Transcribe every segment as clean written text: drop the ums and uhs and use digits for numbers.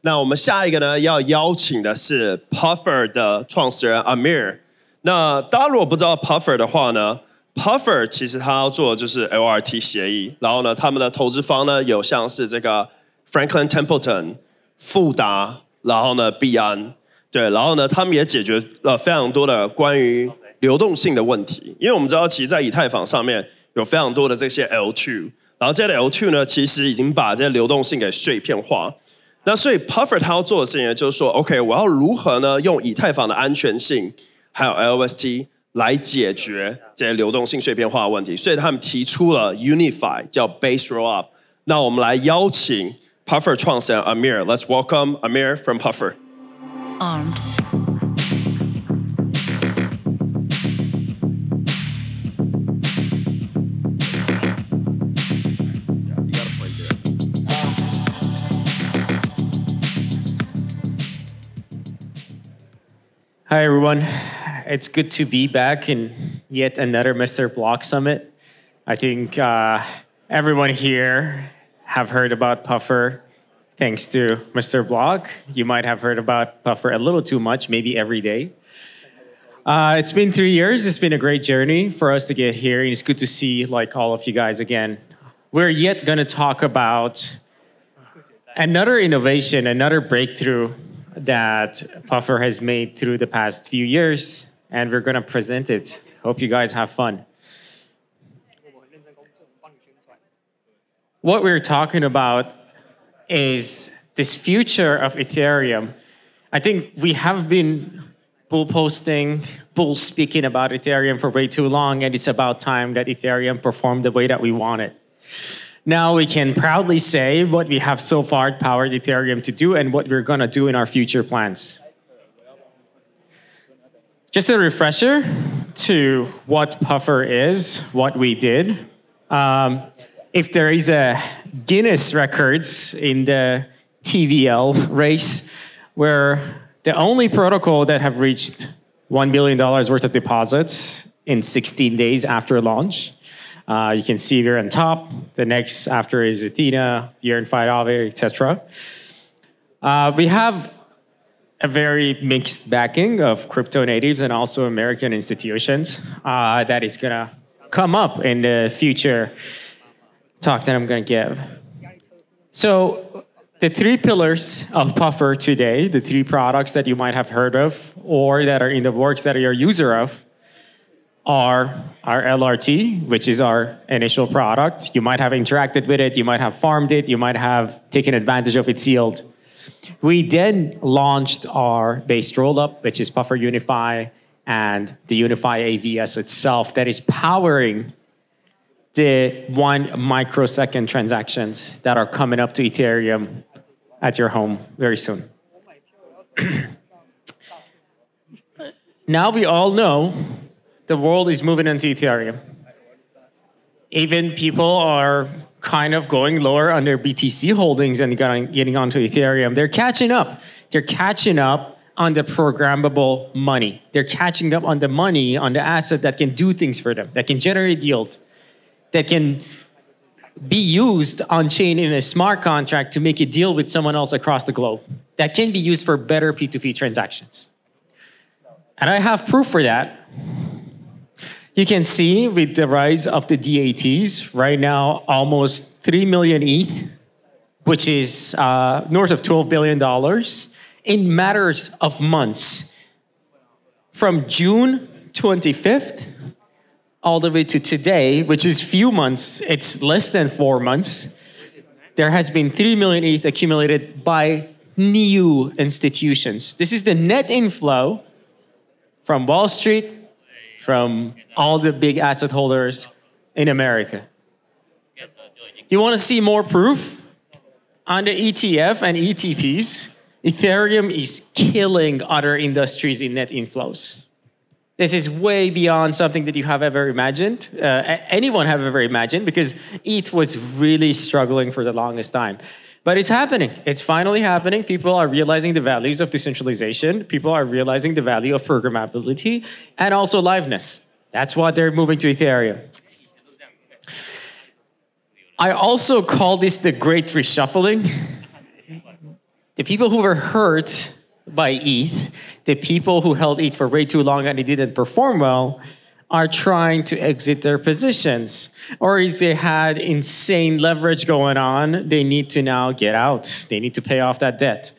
那我们下一个呢，要邀请的是 Puffer 的创始人 Amir。那大家如果不知道 Puffer 的话呢 ，Puffer 其实他要做的就是 LRT 协议，然后呢，他们的投资方呢有像是这个 Franklin Templeton、富达，然后呢币安，对，然后呢他们也解决了非常多的关于流动性的问题，因为我们知道其实在以太坊上面有非常多的这些 L2， 然后这些 L2 呢其实已经把这些流动性给碎片化。那所以 Puffer 他要做的事情就是说 ，OK， 我要如何呢用以太坊的安全性还有 LST 来解决这些流动性碎片化的问题，所以他们提出了 Unify 叫 Base Rollup。那我们来邀请 Puffer 创始人 Amir，Let's welcome Amir from Puffer. Armed. Hi, everyone. It's good to be back in yet another Mrblock Summit. I think everyone here have heard about Puffer thanks to Mrblock. You might have heard about Puffer a little too much, maybe every day. It's been 3 years. It's been a great journey for us to get here, and it's good to see like all of you guys again. We're yet going to talk about another innovation, another breakthrough that Puffer has made through the past few years, and we're going to present it. Hope you guys have fun. What we're talking about is this future of Ethereum. I think we have been bull speaking about Ethereum for way too long, and it's about time that Ethereum performed the way that we want it. Now we can proudly say what we have so far powered Ethereum to do and what we're going to do in our future plans. Just a refresher to what Puffer is, what we did. If there is a Guinness records in the TVL race, we're the only protocol that have reached $1 billion worth of deposits in 16 days after launch. You can see we're on top. The next after is Athena, Yearn Fidelity, etc. We have a very mixed backing of crypto natives and also American institutions that is going to come up in the future talk that I'm going to give. So the 3 pillars of Puffer today, the 3 products that you might have heard of or that are in the works that you're a user of, are our LRT, which is our initial product. You might have interacted with it, you might have farmed it, you might have taken advantage of its yield. We then launched our base rollup, which is Puffer Unify, and the Unify AVS itself that is powering the 1 microsecond transactions that are coming up to Ethereum at your home very soon. Now we all know the world is moving into Ethereum. Even people are kind of going lower on their BTC holdings and getting onto Ethereum. They're catching up. They're catching up on the programmable money. They're catching up on the money, on the asset that can do things for them, that can generate yield, that can be used on-chain in a smart contract to make a deal with someone else across the globe, that can be used for better P2P transactions. And I have proof for that. You can see with the rise of the DATs, right now almost 3 million ETH, which is north of $12 billion, in matters of months. From June 25th all the way to today, which is few months, it's less than 4 months, there has been 3 million ETH accumulated by new institutions. This is the net inflow from Wall Street, from all the big asset holders in America. You want to see more proof? On the ETF and ETPs, Ethereum is killing other industries in net inflows. This is way beyond something that you have ever imagined, anyone have ever imagined, because ETH was really struggling for the longest time. But it's happening. It's finally happening. People are realizing the values of decentralization. People are realizing the value of programmability and also liveness. That's why they're moving to Ethereum. I also call this the Great Reshuffling. The people who were hurt by ETH, the people who held ETH for way too long and it didn't perform well, are trying to exit their positions. Or if they had insane leverage going on, they need to now get out. They need to pay off that debt.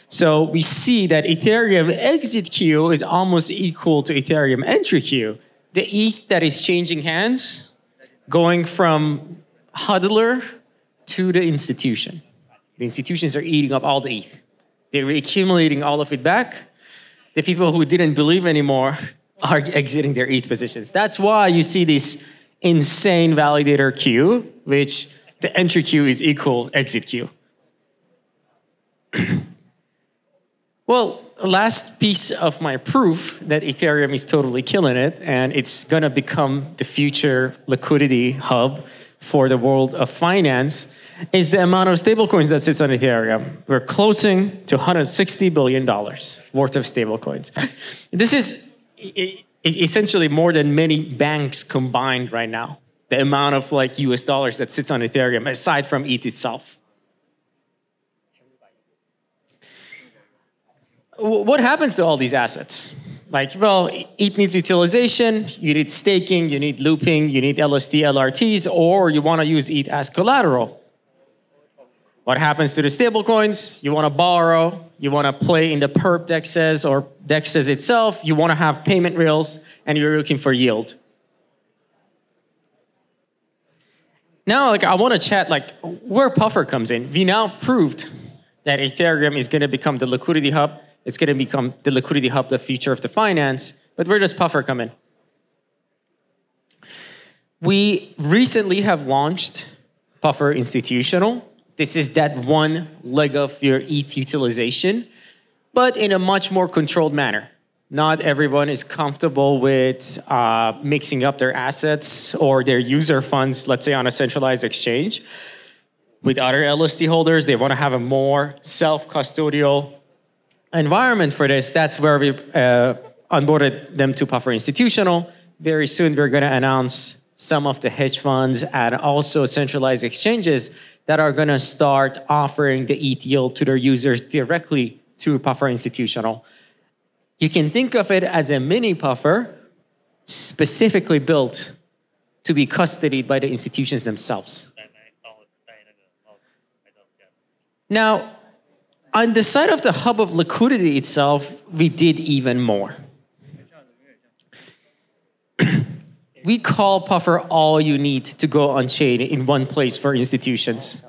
So we see that Ethereum exit queue is almost equal to Ethereum entry queue. The ETH that is changing hands, going from hodler to the institution. The institutions are eating up all the ETH. They're accumulating all of it back. The people who didn't believe anymore are exiting their ETH positions. That's why you see this insane validator queue, which the entry queue is equal exit queue. Well, last piece of my proof that Ethereum is totally killing it and it's going to become the future liquidity hub for the world of finance is the amount of stablecoins that sits on Ethereum. We're closing to $160 billion worth of stablecoins. This is essentially more than many banks combined right now. The amount of like US dollars that sits on Ethereum aside from ETH itself. What happens to all these assets? Like, well, ETH needs utilization, you need staking, you need looping, you need LSD, LRTs, or you want to use ETH as collateral. What happens to the stablecoins? You want to borrow, you want to play in the perp dexes or dexes itself, you want to have payment rails, and you're looking for yield. Now, like, I want to chat like where Puffer comes in. We now proved that Ethereum is going to become the liquidity hub. It's going to become the liquidity hub, the future of the finance. But where does Puffer come in? We recently have launched Puffer Institutional. This is that one leg of your ETH utilization, but in a much more controlled manner. Not everyone is comfortable with mixing up their assets or their user funds, let's say on a centralized exchange. With other LSD holders, they want to have a more self-custodial environment for this. That's where we onboarded them to Puffer Institutional. Very soon, we're going to announce some of the hedge funds and also centralized exchanges that are going to start offering the ETH yield to their users directly through Puffer Institutional. You can think of it as a mini Puffer specifically built to be custodied by the institutions themselves. Now, on the side of the hub of liquidity itself, we did even more. We call Puffer all you need to go on-chain in one place for institutions.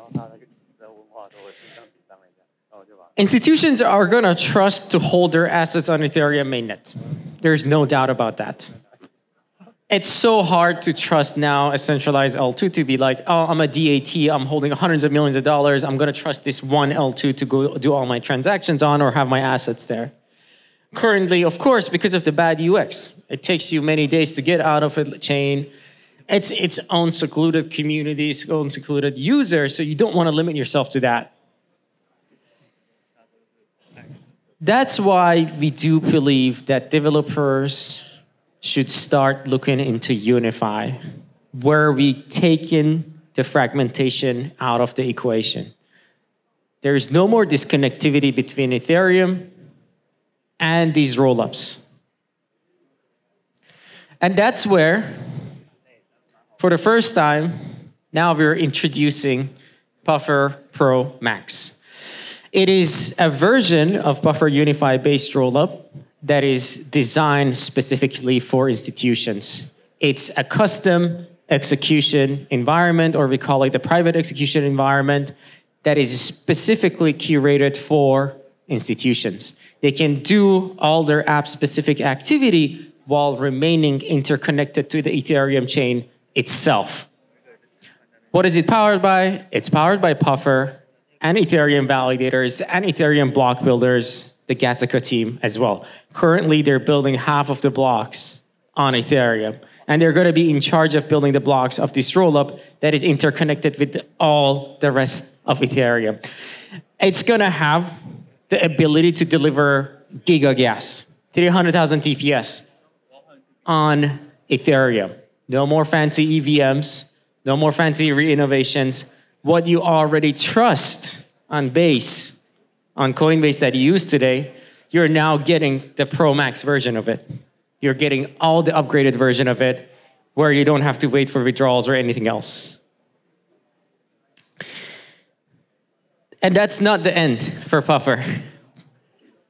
Institutions are going to trust to hold their assets on Ethereum mainnet. There's no doubt about that. It's so hard to trust now a centralized L2 to be like, oh, I'm a DAT, I'm holding hundreds of millions of dollars, I'm going to trust this one L2 to go do all my transactions on or have my assets there. Currently, of course, because of the bad UX, it takes you many days to get out of a chain. It's its own secluded community, its own secluded user, so you don't want to limit yourself to that. That's why we do believe that developers should start looking into Unify, where we take in the fragmentation out of the equation. There is no more disconnectivity between Ethereum and these rollups. And that's where, for the first time, now we're introducing Puffer Pro Max. It is a version of Puffer Unify based rollup that is designed specifically for institutions. It's a custom execution environment, or we call it the private execution environment, that is specifically curated for institutions. They can do all their app-specific activity while remaining interconnected to the Ethereum chain itself. What is it powered by? It's powered by Puffer and Ethereum validators and Ethereum block builders, the Gattaca team as well. Currently, they're building half of the blocks on Ethereum, and they're going to be in charge of building the blocks of this rollup that is interconnected with all the rest of Ethereum. It's going to have the ability to deliver gigagas, 300,000 TPS on Ethereum. No more fancy EVMs, no more fancy re-innovations. What you already trust on Base, on Coinbase that you use today, you're now getting the Pro Max version of it. You're getting all the upgraded version of it where you don't have to wait for withdrawals or anything else. And that's not the end for Puffer.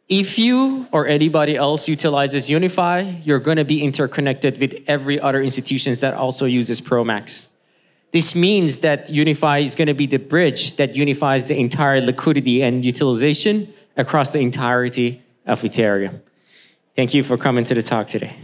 If you or anybody else utilizes Unify, you're going to be interconnected with every other institutions that also uses Pro Max. This means that Unify is going to be the bridge that unifies the entire liquidity and utilization across the entirety of Ethereum. Thank you for coming to the talk today.